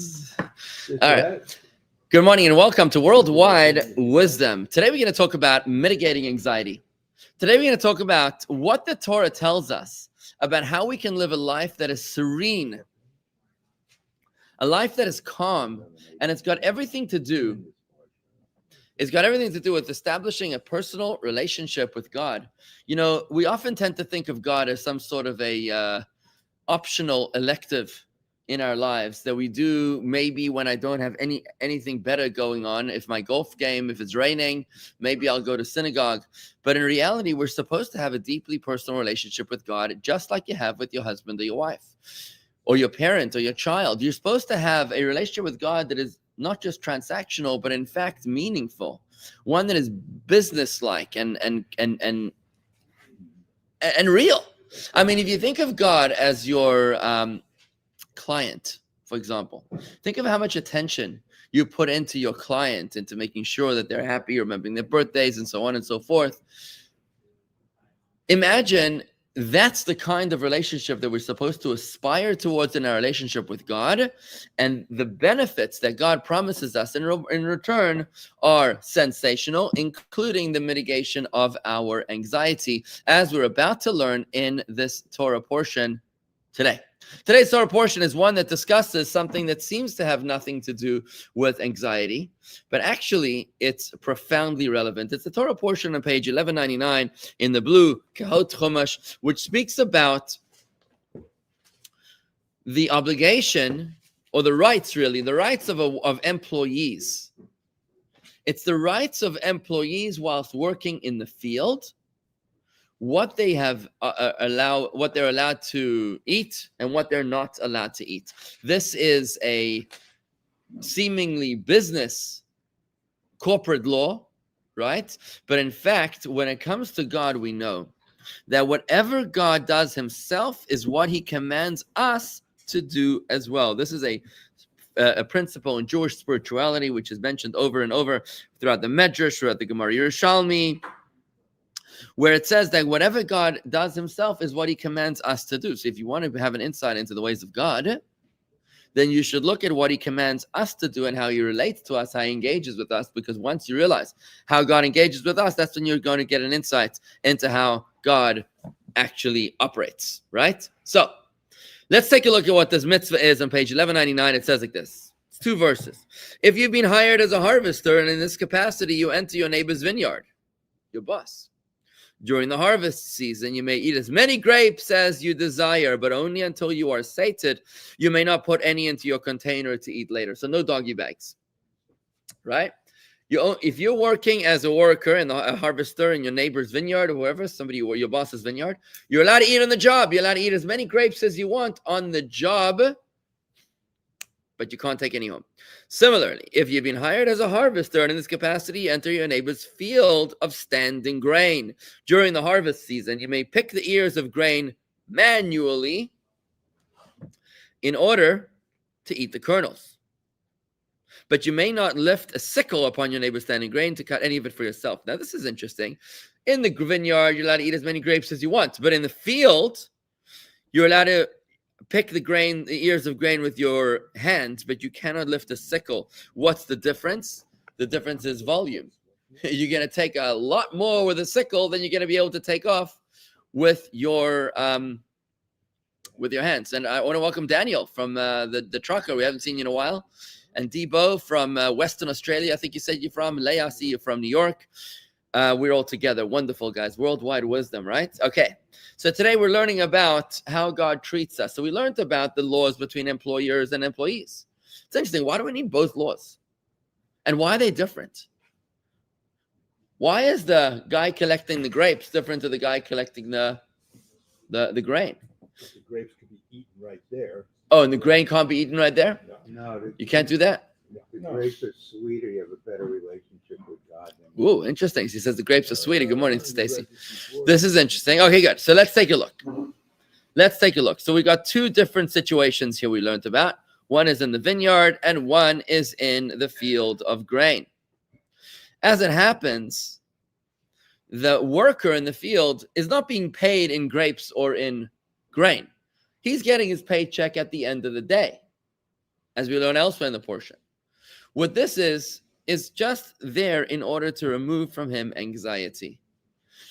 All right. Good morning and welcome to Worldwide Wisdom. Today we're going to talk about mitigating anxiety. Today we're going to talk about what the Torah tells us about how we can live a life that is serene, a life that is calm, and it's got everything to do. It's got everything to do with establishing a personal relationship with God. You know, we often tend to think of God as some sort of a optional elective in our lives that we do maybe when I don't have anything better going on. If my golf game, if it's raining, maybe I'll go to synagogue. But in reality, we're supposed to have a deeply personal relationship with God, just like you have with your husband or your wife or your parent or your child. You're supposed to have a relationship with God that is not just transactional, but in fact meaningful, one that is business-like and real. I mean, if you think of God as your client, for example, think of how much attention you put into your client, into making sure that they're happy, remembering their birthdays, and so on and so forth. Imagine that's the kind of relationship that we're supposed to aspire towards in our relationship with God. And the benefits that God promises us in return are sensational, including the mitigation of our anxiety, as we're about to learn in this Torah portion today. Today's Torah portion is one that discusses something that seems to have nothing to do with anxiety, but actually it's profoundly relevant. It's the Torah portion on page 1199 in the blue Kahot Chumash, which speaks about the obligation, or the rights really, the rights of employees. It's the rights of employees whilst working in the field, what they have what they're allowed to eat and what they're not allowed to eat. This is a seemingly business corporate law, right? But in fact, when it comes to God, we know that whatever God does himself is what he commands us to do as well. This is a principle in Jewish spirituality, which is mentioned over and over throughout the Medrash, throughout the Gemara Yerushalmi, where it says that whatever God does himself is what he commands us to do. So if you want to have an insight into the ways of God, then you should look at what he commands us to do and how he relates to us, how he engages with us, because once you realize how God engages with us, that's when you're going to get an insight into how God actually operates, right? So let's take a look at what this mitzvah is on page 1199. It says like this. It's 2 verses. If you've been hired as a harvester and in this capacity you enter your neighbor's vineyard, your boss, during the harvest season, you may eat as many grapes as you desire, but only until you are sated. You may not put any into your container to eat later. So no doggy bags, right? If you're working as a worker and a harvester in your neighbor's vineyard or whoever, somebody or your boss's vineyard, you're allowed to eat on the job. You're allowed to eat as many grapes as you want on the job, but you can't take any home. Similarly, if you've been hired as a harvester and in this capacity, you enter your neighbor's field of standing grain. During the harvest season, you may pick the ears of grain manually in order to eat the kernels. But you may not lift a sickle upon your neighbor's standing grain to cut any of it for yourself. Now, this is interesting. In the vineyard, you're allowed to eat as many grapes as you want. But in the field, you're allowed to pick the ears of grain with your hands, but you cannot lift a sickle. What's the difference? The difference is volume. You're going to take a lot more with a sickle than you're going to be able to take off with your hands. And I want to welcome Daniel from the trucker. We haven't seen you in a while. And Debo from Western Australia. I think you said you're from. Leah, I see you're from New York. We're all together. Wonderful, guys. Worldwide wisdom, right? Okay. So today we're learning about how God treats us. So we learned about the laws between employers and employees. It's interesting. Why do we need both laws? And why are they different? Why is the guy collecting the grapes different to the guy collecting the grain? The grapes can be eaten right there. Oh, and the grain can't be eaten right there? No. You can't do that? The grapes are sweeter. You have a better relationship with God. Ooh, interesting. She says the grapes are sweeter. Good morning, Stacy. This is interesting. Okay, good. So let's take a look. So we got 2 different situations here we learned about. One is in the vineyard and one is in the field of grain. As it happens, the worker in the field is not being paid in grapes or in grain. He's getting his paycheck at the end of the day. as we learn elsewhere in the portion. What this is just there in order to remove from him anxiety.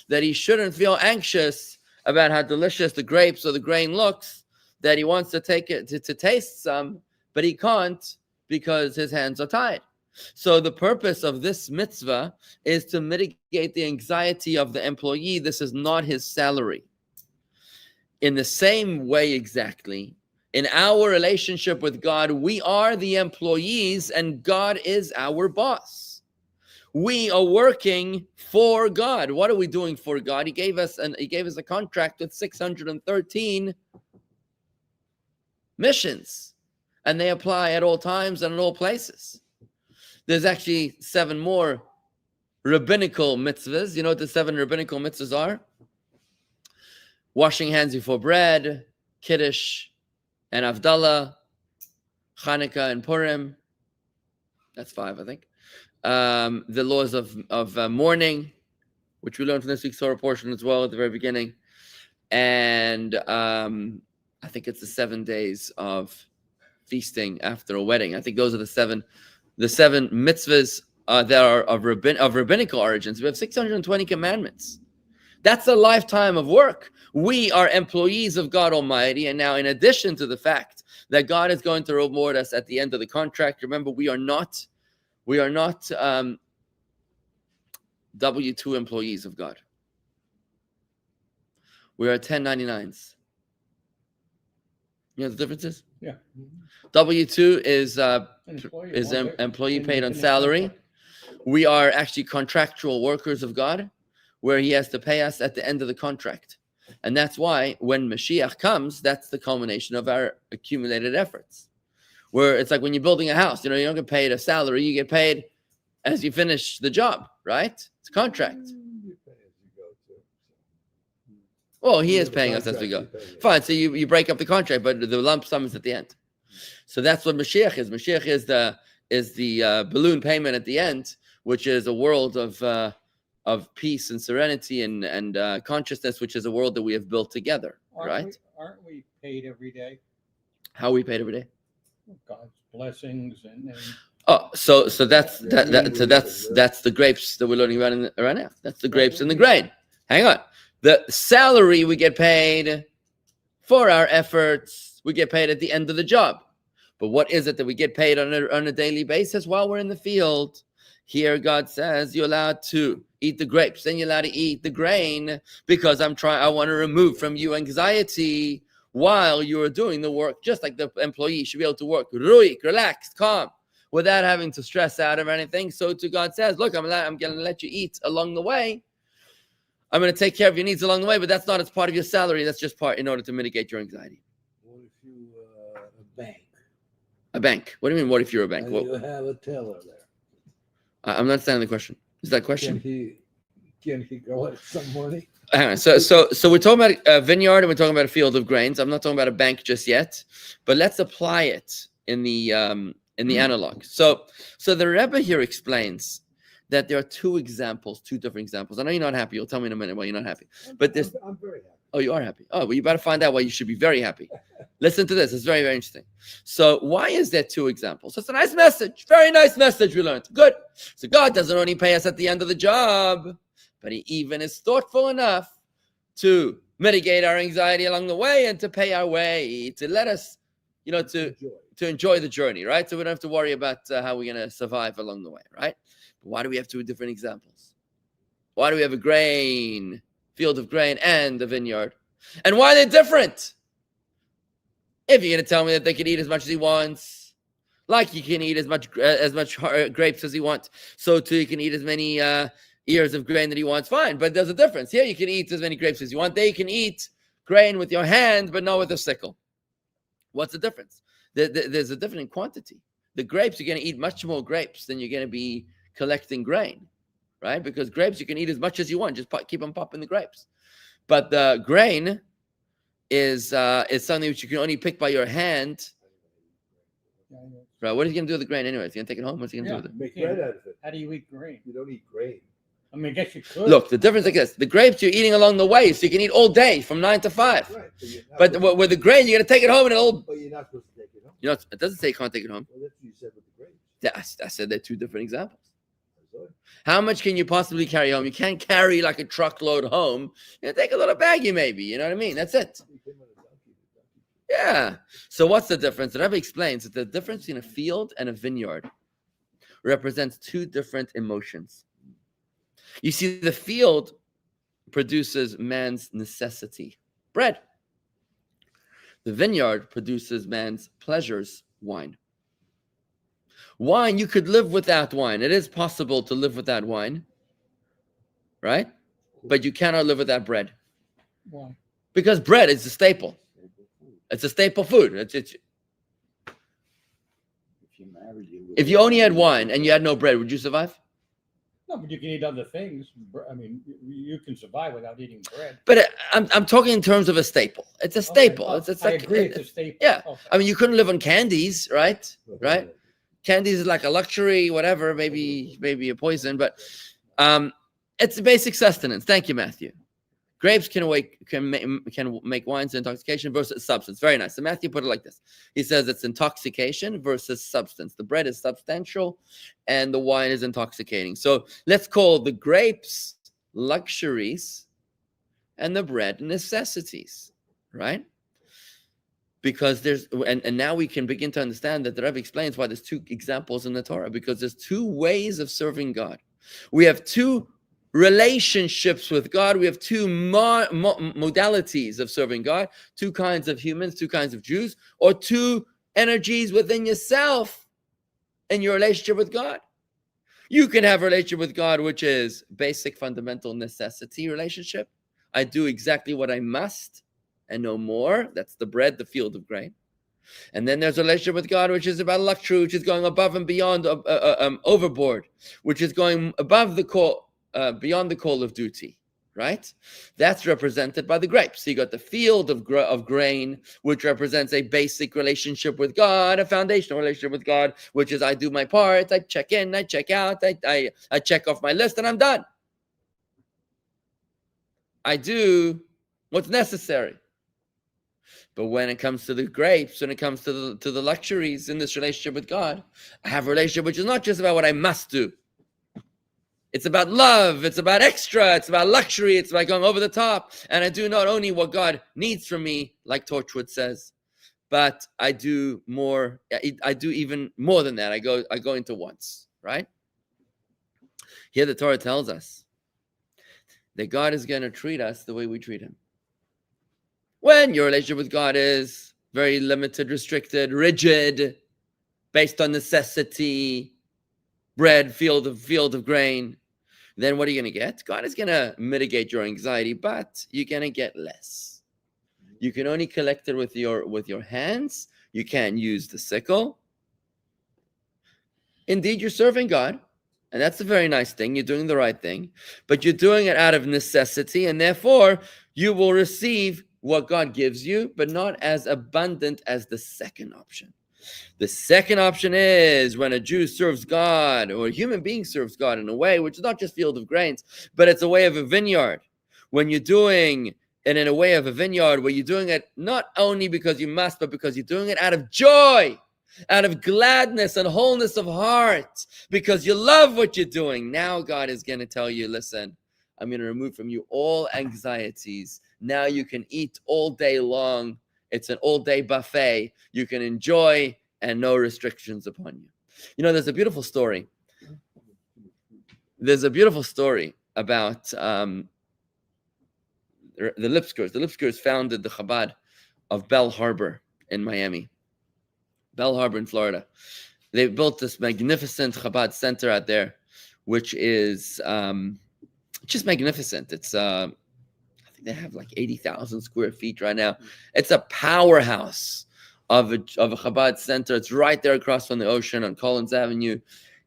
That he shouldn't feel anxious about how delicious the grapes or the grain looks, that he wants to take it to taste some, but he can't because his hands are tied. So the purpose of this mitzvah is to mitigate the anxiety of the employee. This is not his salary. In the same way exactly, in our relationship with God, we are the employees and God is our boss. We are working for God. What are we doing for God? He gave us a contract with 613 missions, and they apply at all times and in all places. There's actually 7 more rabbinical mitzvahs. You know what the 7 rabbinical mitzvahs are? Washing hands before bread, Kiddush, and Avdallah, Hanukkah, and Purim. That's 5, I think. The laws of mourning, which we learned from this week's Torah portion as well at the very beginning. And I think it's the 7 days of feasting after a wedding. I think those are the seven mitzvahs that are of rabbinical origins. We have 620 commandments. That's a lifetime of work. We are employees of God Almighty. And now, in addition to the fact that God is going to reward us at the end of the contract, remember, we are not W-2 employees of God. We are 1099s. You know the differences? Yeah. W-2 is employee paid on salary. We are actually contractual workers of God, where he has to pay us at the end of the contract. And that's why when Mashiach comes, that's the culmination of our accumulated efforts. Where it's like when you're building a house, you don't get paid a salary, you get paid as you finish the job, right? It's a contract. You pay as you go too. Well, he is paying us as we go. Fine, so you break up the contract, but the lump sum is at the end. So that's what Mashiach is. Mashiach is the balloon payment at the end, which is a world of peace and serenity and consciousness, which is a world that we have built together, right? Aren't we paid every day? How are we paid every day? God's blessings and Oh, so that's the grapes that we're learning about right now. That's the grapes and the grain. Hang on. The salary we get paid for our efforts, we get paid at the end of the job. But what is it that we get paid on a daily basis while we're in the field? Here God says you're allowed to eat the grapes, then you're allowed to eat the grain because I want to remove from you anxiety while you're doing the work, just like the employee should be able to work ruhig, relaxed, calm, without having to stress out or anything. So too God says, look, I'm going to let you eat along the way. I'm going to take care of your needs along the way, but that's not as part of your salary. That's just part in order to mitigate your anxiety. What if you a bank? A bank? What do you mean, what if you're a bank? And Well, you have a teller there. I'm not understanding the question. Is that a question? Can he collect some money? Hang on. So we're talking about a vineyard and we're talking about a field of grains. I'm not talking about a bank just yet, but let's apply it in the analog. So the Rebbe here explains that there are two different examples. I know you're not happy. You'll tell me in a minute why you're not happy. But this, I'm very happy. oh, you are happy. Oh, well, you better find out why you should be very happy. Listen to this. It's very, very interesting. So why is there 2 examples? It's a nice message. Very nice message we learned. Good. So God doesn't only pay us at the end of the job, but he even is thoughtful enough to mitigate our anxiety along the way and to pay our way, to let us, to enjoy the journey, right? So we don't have to worry about how we're going to survive along the way, right? But why do we have 2 different examples? Why do we have a field of grain and a vineyard? And why they're different? If you're going to tell me that they can eat as much as he wants, like you can eat as much grapes as he wants, so too you can eat as many ears of grain that he wants, fine. But there's a difference. Here you can eat as many grapes as you want. There you can eat grain with your hand, but not with a sickle. What's the difference? There's a different quantity. The grapes, you're going to eat much more grapes than you're going to be collecting grain, right? Because grapes, you can eat as much as you want. Just keep on popping the grapes. But the grain is something which you can only pick by your hand. Right? What are you going to do with the grain anyways? You going to take it home? What's he going to do with it? Make bread out of it. How do you eat grain? You don't eat grain. I mean, I guess you could. Look, the difference is like this. The grapes you're eating along the way, so you can eat all day from 9 to 5. Right. But with the grain, you're going to take it home and But you're not supposed to take it home. You know, it doesn't say you can't take it home. Well, that's what you said with the grapes. I said they're two different examples. That's all. How much can you possibly carry home? You can't carry like a truckload home. You take a little baggie, maybe. You know what I mean? That's it. You came on a donkey, the donkey. Yeah. So what's the difference? The Rebbe explains that the difference between a field and a vineyard represents two different emotions. You see, the field produces man's necessity, bread. The vineyard produces man's pleasures, wine. Wine, you could live without wine. It is possible to live without wine, right? But you cannot live without bread. Why? Because bread is a staple. It's a staple food. If you married, If you only had wine and you had no bread, would you survive? No, but you can eat other things. I mean, you can survive without eating bread. But I'm talking in terms of a staple. It's a staple. Okay. It's I like agree. It's a staple. yeah. Okay. I mean, you couldn't live on candies, right? Right? Candies is like a luxury, whatever, maybe a poison, but it's a basic sustenance. Thank you, Matthew. Grapes can make wines intoxication versus substance. Very nice. So Matthew put it like this. He says it's intoxication versus substance. The bread is substantial and the wine is intoxicating. So let's call the grapes luxuries and the bread necessities, right? Because there's, and now we can begin to understand that the Rebbe explains why there's two examples in the Torah, because there's two ways of serving God. We have two relationships with God. We have two modalities of serving God, two kinds of humans, two kinds of Jews, or two energies within yourself in your relationship with God. You can have a relationship with God, which is basic fundamental necessity relationship. I do exactly what I must and no more. That's the bread, the field of grain. And then there's a relationship with God, which is about luxury, which is going above and beyond, overboard, which is going above the call, beyond the call of duty, right? That's represented by the grapes. So you got the field of grain, which represents a basic relationship with God, a foundational relationship with God, which is I do my part, I check in, I check out, I check off my list, and I'm done. I do what's necessary. But when it comes to the grapes, when it comes to the luxuries in this relationship with God, I have a relationship which is not just about what I must do. It's about love. It's about extra. It's about luxury. It's about going over the top. And I do not only what God needs from me, like Torchwood says, but I do more. I do even more than that. I go into wants, right? Here the Torah tells us that God is going to treat us the way we treat him. When your relationship with God is very limited, restricted, rigid, based on necessity, bread, field of grain, then what are you going to get? God is going to mitigate your anxiety, but you're going to get less. You can only collect it with your hands. You can't use the sickle. Indeed, you're serving God, and that's a very nice thing. You're doing the right thing, but you're doing it out of necessity, and therefore you will receive what God gives you, but not as abundant as the second option. The second option is when a Jew serves God, or a human being serves God in a way which is not just field of grains, but it's a way of a vineyard. When you're doing it in a way of a vineyard, where you're doing it not only because you must, but because you're doing it out of joy, out of gladness and wholeness of heart, because you love what you're doing. Now God is going to tell you, listen, I'm going to remove from you all anxieties. Now you can eat all day long. It's an all-day buffet. You can enjoy and no restrictions upon you. You know, there's a beautiful story. There's a beautiful story about the Lipskers. The Lipskers founded the Chabad of Bell Harbor in Miami. Bell Harbor in Florida. They built this magnificent Chabad center out there, which is just magnificent. It's I think they have like 80,000 square feet right now. It's a powerhouse of a Chabad center. It's right there across from the ocean on Collins Avenue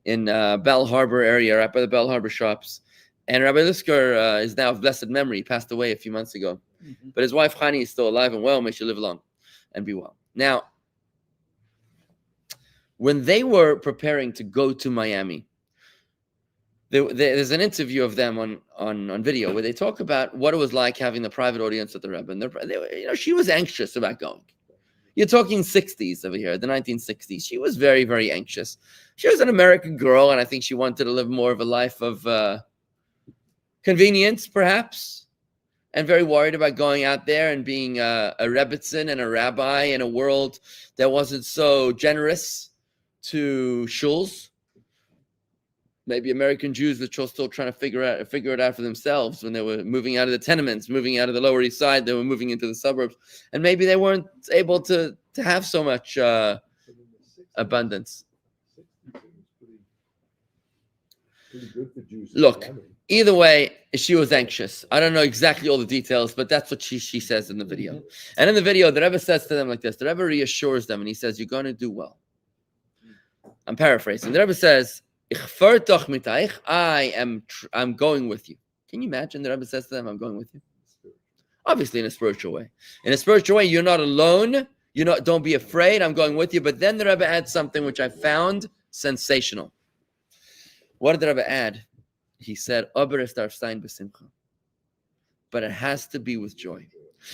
in Bell Harbor area, right by the Bell Harbor shops. And Rabbi Lisker is now of blessed memory. He passed away a few months ago. Mm-hmm. But his wife Chani is still alive and well. May she live long and be well. Now, when they were preparing to go to Miami, there's an interview of them on video where they talk about what it was like having the private audience with the Rebbe. And she was anxious about going. You're talking 60s over here, the 1960s. She was very, very anxious. She was an American girl, and I think she wanted to live more of a life of convenience, perhaps, and very worried about going out there and being a rebbitzin and a rabbi in a world that wasn't so generous to shuls. Maybe American Jews that were still trying to figure it out for themselves when they were moving out of the tenements, moving out of the Lower East Side. They were moving into the suburbs, and maybe they weren't able to have so much abundance. Pretty good for Jews. Look, either way, she was anxious. I don't know exactly all the details, but that's what she says in the video. And in the video, the Rebbe says to them like this. The Rebbe reassures them, and he says, "You're going to do well." I'm paraphrasing. The Rebbe says, I'm going with you. Can you imagine the Rebbe says to them, I'm going with you? Obviously in a spiritual way. In a spiritual way, you're not alone. Don't be afraid. I'm going with you. But then the Rebbe adds something which I found sensational. What did the Rebbe add? He said, but it has to be with joy.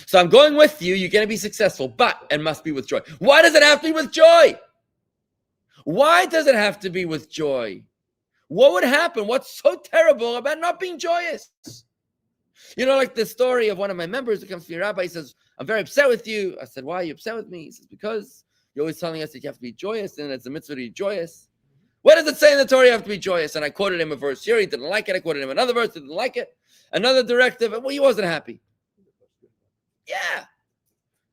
So I'm going with you. You're going to be successful, but it must be with joy. Why does it have to be with joy? Why does it have to be with joy? What would happen? What's so terrible about not being joyous? You know, like the story of one of my members who comes to me, Rabbi, he says, I'm very upset with you. I said, why are you upset with me? He says, because you're always telling us that you have to be joyous, and it's a mitzvah to be joyous. What does it say in the Torah you have to be joyous? And I quoted him a verse here. He didn't like it. I quoted him another verse. He didn't like it. Another directive. Well, he wasn't happy. Yeah.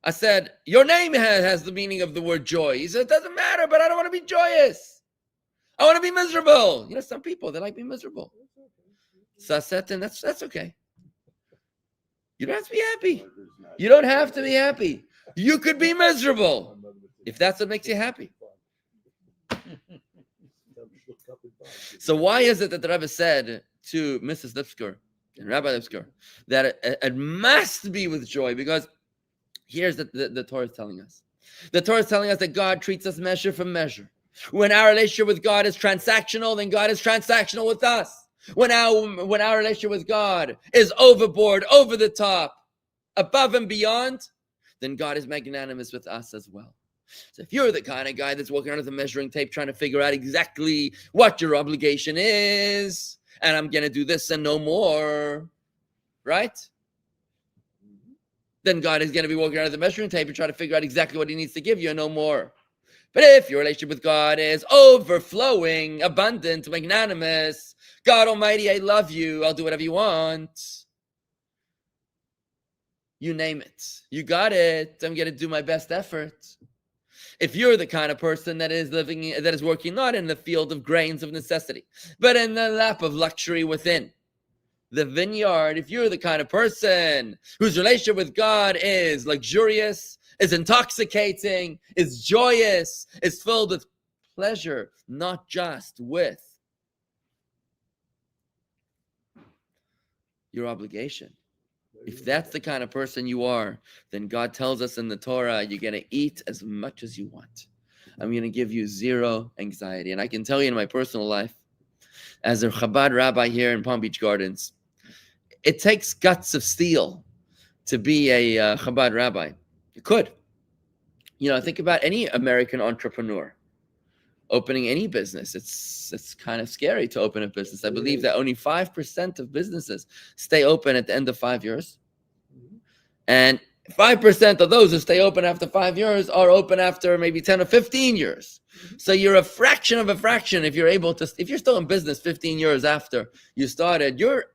I said, your name has the meaning of the word joy. He said, it doesn't matter, but I don't want to be joyous. I want to be miserable. You know, some people, they like being miserable. So I said to him, that's okay. You don't have to be happy. You don't have to be happy. You could be miserable if that's what makes you happy. So why is it that the Rebbe said to Mrs. Lipsker and Rabbi Lipsker that it must be with joy? Because here's the Torah is telling us. The Torah is telling us that God treats us measure for measure. When our relationship with God is transactional, then God is transactional with us. When our relationship with God is overboard, over the top, above and beyond, then God is magnanimous with us as well. So if you're the kind of guy that's walking around with a measuring tape trying to figure out exactly what your obligation is, and I'm going to do this and no more, right? Then God is going to be walking around with a measuring tape and trying to figure out exactly what he needs to give you and no more. But if your relationship with God is overflowing, abundant, magnanimous, God Almighty, I love you, I'll do whatever you want. You name it. You got it. I'm going to do my best effort. If you're the kind of person that is working not in the field of grains of necessity, but in the lap of luxury within the vineyard, if you're the kind of person whose relationship with God is luxurious, is intoxicating, is joyous, is filled with pleasure, not just with your obligation. If that's the kind of person you are, then God tells us in the Torah, you're going to eat as much as you want. I'm going to give you zero anxiety. And I can tell you in my personal life, as a Chabad rabbi here in Palm Beach Gardens, it takes guts of steel to be a Chabad rabbi. You could. You know, think about any American entrepreneur opening any business. It's kind of scary to open a business. I believe that only 5% of businesses stay open at the end of 5 years. And 5% of those who stay open after 5 years are open after maybe 10 or 15 years. So you're a fraction of a fraction if you're still in business 15 years after you started, you're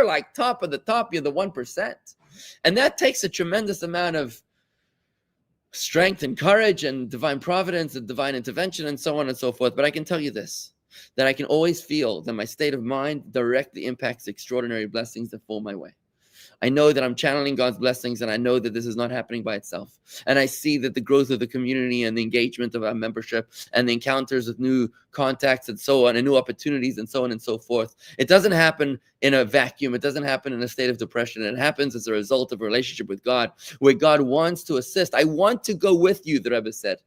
like top of the top, you're the 1%. And that takes a tremendous amount of strength and courage and divine providence and divine intervention and so on and so forth. But I can tell you this, that I can always feel that my state of mind directly impacts extraordinary blessings that fall my way. I know that I'm channeling God's blessings, and I know that this is not happening by itself. And I see that the growth of the community and the engagement of our membership and the encounters with new contacts and so on and new opportunities and so on and so forth, it doesn't happen in a vacuum. It doesn't happen in a state of depression. It happens as a result of a relationship with God where God wants to assist. I want to go with you, the Rebbe said,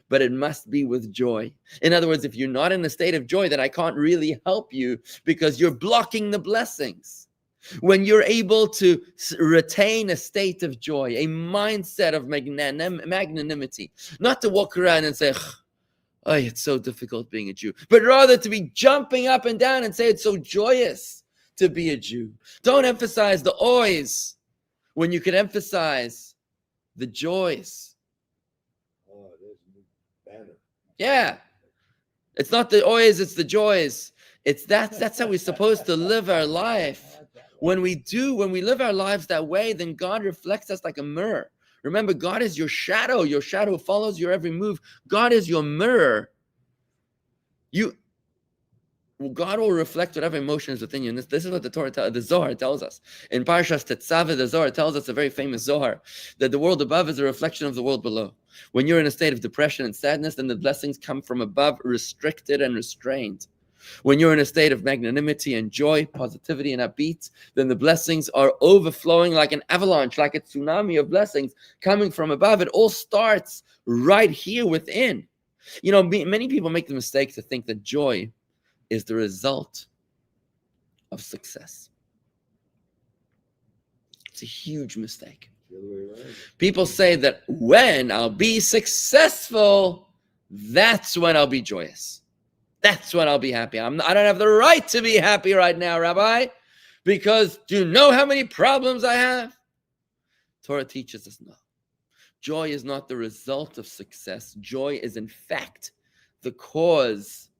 but it must be with joy. In other words, if you're not in a state of joy, then I can't really help you because you're blocking the blessings. when you're able to retain a state of joy, a mindset of magnanimity, not to walk around and say, oh, it's so difficult being a Jew, but rather to be jumping up and down and say it's so joyous to be a Jew. Don't emphasize the oys when you can emphasize the joys. Oh, there's a new banner. Yeah. It's not the oys, it's the joys. That's how we're supposed to live our life. When we live our lives that way, then God reflects us like a mirror. Remember, God is your shadow. Your shadow follows your every move. God is your mirror. God will reflect whatever emotion is within you. And this is what the Zohar tells us. In Parshas Ki Seitzei, the Zohar tells us, a very famous Zohar, that the world above is a reflection of the world below. When you're in a state of depression and sadness, then the blessings come from above, restricted and restrained. When you're in a state of magnanimity and joy, positivity and upbeat, then the blessings are overflowing like an avalanche, like a tsunami of blessings coming from above. It all starts right here within. You know, many people make the mistake to think that joy is the result of success. It's a huge mistake. The other way around. People say that when I'll be successful, that's when I'll be joyous. That's when I'll be happy. I don't have the right to be happy right now, Rabbi, because do you know how many problems I have? Torah teaches us no. Joy is not the result of success. Joy is, in fact, the cause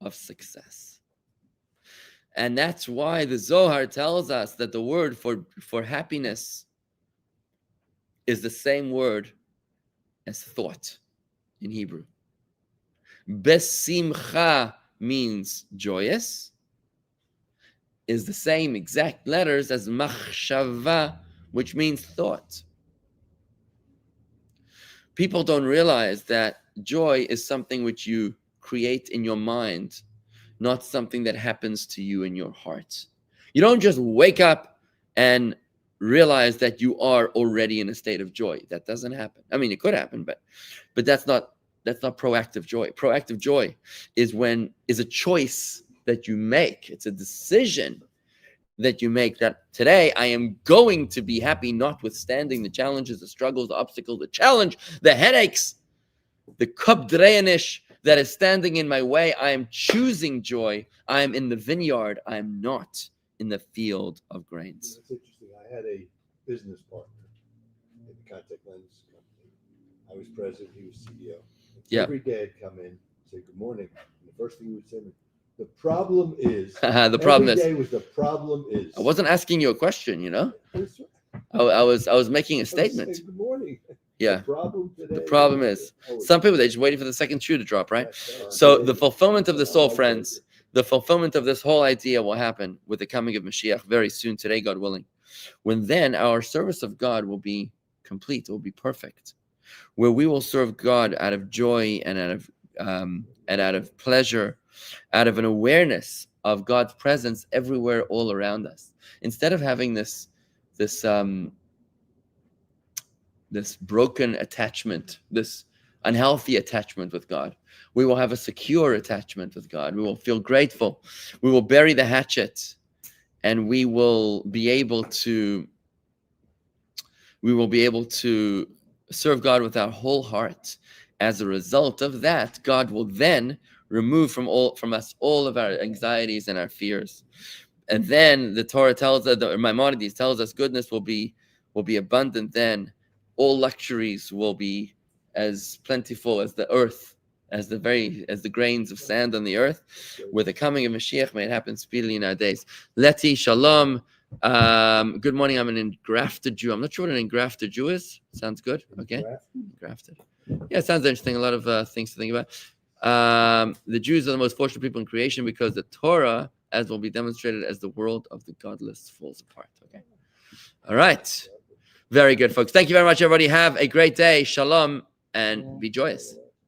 of success. And that's why the Zohar tells us that the word for happiness is the same word as thought in Hebrew. Besimcha means joyous, is the same exact letters as machshava, which means thought. People don't realize that joy is something which you create in your mind, not something that happens to you in your heart. You don't just wake up and realize that you are already in a state of joy. That doesn't happen. I mean, it could happen, but that's not proactive joy. Proactive joy is a choice that you make. It's a decision that you make that today I am going to be happy, notwithstanding the challenges, the struggles, the obstacles, the challenge, the headaches, the kubdreinish that is standing in my way. I am choosing joy. I am in the vineyard. I am not in the field of grains. That's interesting. I had a business partner in the contact lens company. I was president. He was CEO. Yeah. Every day I'd come in, say good morning. And the first thing he would say to me, the problem is. The problem every is. day was the problem is. I wasn't asking you a question, you know. That's right. I was making a I was statement. saying, good morning. Yeah. The problem today. The problem is some people, they're just waiting for the second shoe to drop, right? So the fulfillment of the soul, friends, the fulfillment of this whole idea will happen with the coming of Mashiach very soon, today, God willing. When then our service of God will be complete, it will be perfect, where we will serve God out of joy and out of pleasure, out of an awareness of God's presence everywhere, all around us. Instead of having this broken attachment, this unhealthy attachment with God, we will have a secure attachment with God. We will feel grateful. We will bury the hatchet, and we will be able to serve God with our whole heart. As a result of that, God will then remove from us all of our anxieties and our fears. And then the Torah tells us, the Maimonides tells us, goodness will be abundant then. All luxuries will be as plentiful as the earth, as the grains of sand on the earth. With the coming of Mashiach, may it happen speedily in our days. Leti, shalom. Good morning. I'm an engrafted Jew. I'm not sure what an engrafted Jew is. Sounds good. Okay. Engrafted. Yeah, it sounds interesting. A lot of things to think about. The Jews are the most fortunate people in creation because the Torah, as will be demonstrated as the world of the godless, falls apart. Okay. All right. Very good, folks. Thank you very much, everybody. Have a great day. Shalom and be joyous.